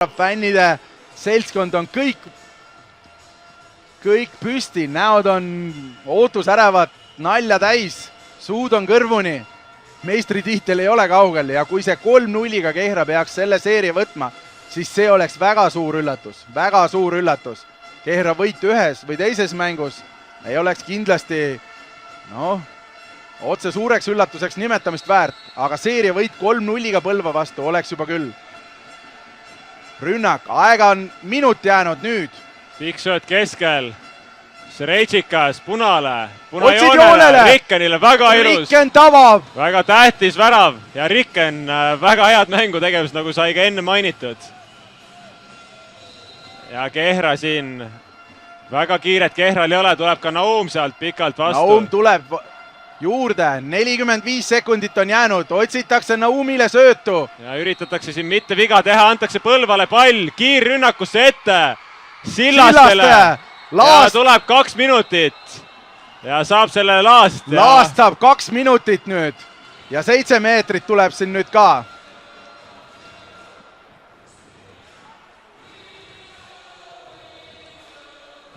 fännide seltskond on kõik püsti, näod on ootusärevad, nalja täis, suud on kõrvuni. Meistritiitel ei ole kaugel ja kui see 3-0-ga Kehra peaks selle seeria võtma, siis see oleks väga suur üllatus, väga suur üllatus. Kehra võit ühes või teises mängus ei oleks kindlasti otse suureks üllatuseks nimetamist väärt, aga seeria võit 3-0-ga Põlva vastu oleks juba küll. Rünnak, aega on minut jäänud nüüd. Pikk sööt keskel, Sereitšikas punale, punajoonele, Rikkenile väga ilus. Rikken tabab. Väga tähtis värav ja Rikken väga head mängu tegevus, nagu sai ka enne mainitud. Ja Kehra siin, väga kiiret Kehral ei ole, tuleb ka Naum sealt pikalt vastu. Naum tuleb juurde, 45 sekundit on jäänud, otsitakse Naumile söötu. Ja üritatakse siin mitte viga teha, antakse Põlvale pall, kiirrünnakusse ette. Sillastele ja tuleb 2 minutit ja saab selle Laast. Laast saab 2 minutit nüüd ja 7 meetrit tuleb siin nüüd ka.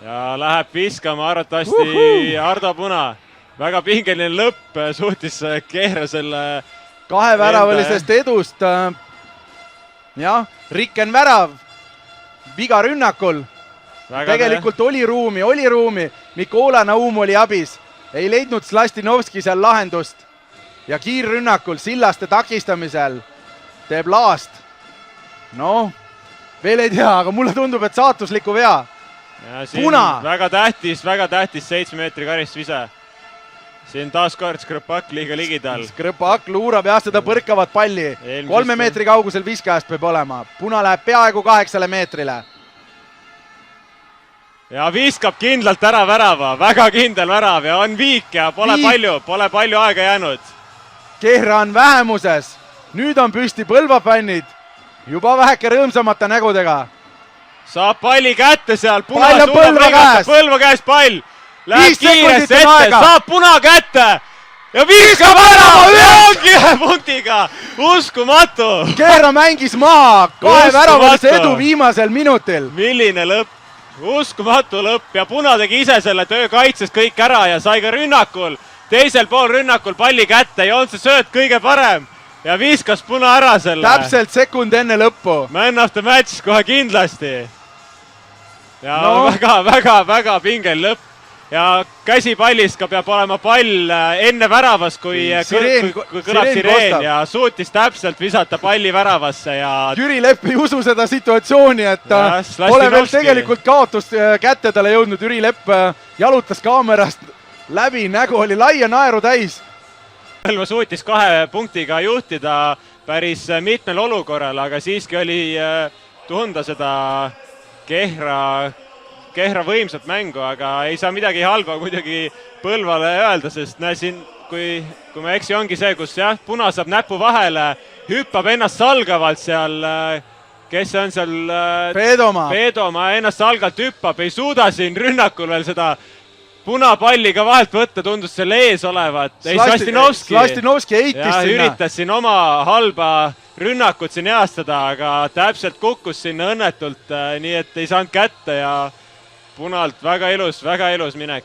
Ja läheb viskama arvatavasti Ardo Puna. Väga pingeline lõpp, suutis Kehra selle 2 väravalisest edust. Jah, Rikken värav, viga rünnakul. Tegelikult oli ruumi. Mikola Naum oli abis. Ei leidnud Slastinovski seal lahendust. Ja kiirrünnakul Sillaste takistamisel teeb Laast. Veel ei tea, aga mulle tundub, et saatusliku vea. Puna. Väga tähtis 7 meetri karistusvise. Siin taas kord Skrõpak liiga ligidal. Skrõpak luurab ja seda põrkavad palli. 3 meetri kaugusel viskajast peab olema. Puna läheb peaaegu 8 meetrile. Ja viskab kindlalt ära värava, väga kindel värav ja on viik ja pole palju aega jäänud. Kehra on vähemuses, nüüd on püsti Põlva fännid, juba väheke rõõmsamate nägudega. Saab palli kätte seal, Puna suudab Põlva käes pall. Läheb kiiresti ette, saab Puna kätte ja viskab ära, ongi 1 punktiga, uskumatu. Kehra mängis maha 2 väravalise edu viimasel minutil. Milline lõpp. Uskumatu lõpp ja Puna tegi ise selle töö kaitses kõik ära ja sai ka rünnakul, teisel pool rünnakul palli kätte, ei olnud see sööt kõige parem ja viskas Puna ära selle. Täpselt sekund enne lõppu. Man of the match kohe kindlasti. Ja väga pingel lõpp ja käsipallist ka peab olema pall enne väravas, kui kõlab sireen ja suutis täpselt visata palli väravasse ja Jüri Lepp ei usu seda situatsiooni, et pole veel tegelikult kaotust kätte talle jõudnud. Jüri Lepp jalutas kaamerast läbi, nägu oli laia naeru täis. Põlva suutis 2 punktiga juhtida päris mitmel olukorral, aga siiski oli tunda seda Kehra võimsat mängu, aga ei saa midagi halba muidugi Põlvale öelda, sest näe siin, kui ma eksi, ongi see, kus jah, Puna saab näpu vahele, hüppab ennast salgavalt seal, kes see on seal? Peedomaa ennast salgalt hüppab, ei suuda siin rünnakul veel seda Puna palli ka vahelt võtta, tundus selle ees olevat. Slastinovski eitis sinna. Üritas siin oma halba rünnakut siin heastada, aga täpselt kukkus sinna õnnetult, nii et ei saanud kätte ja Punalt väga ilus minek.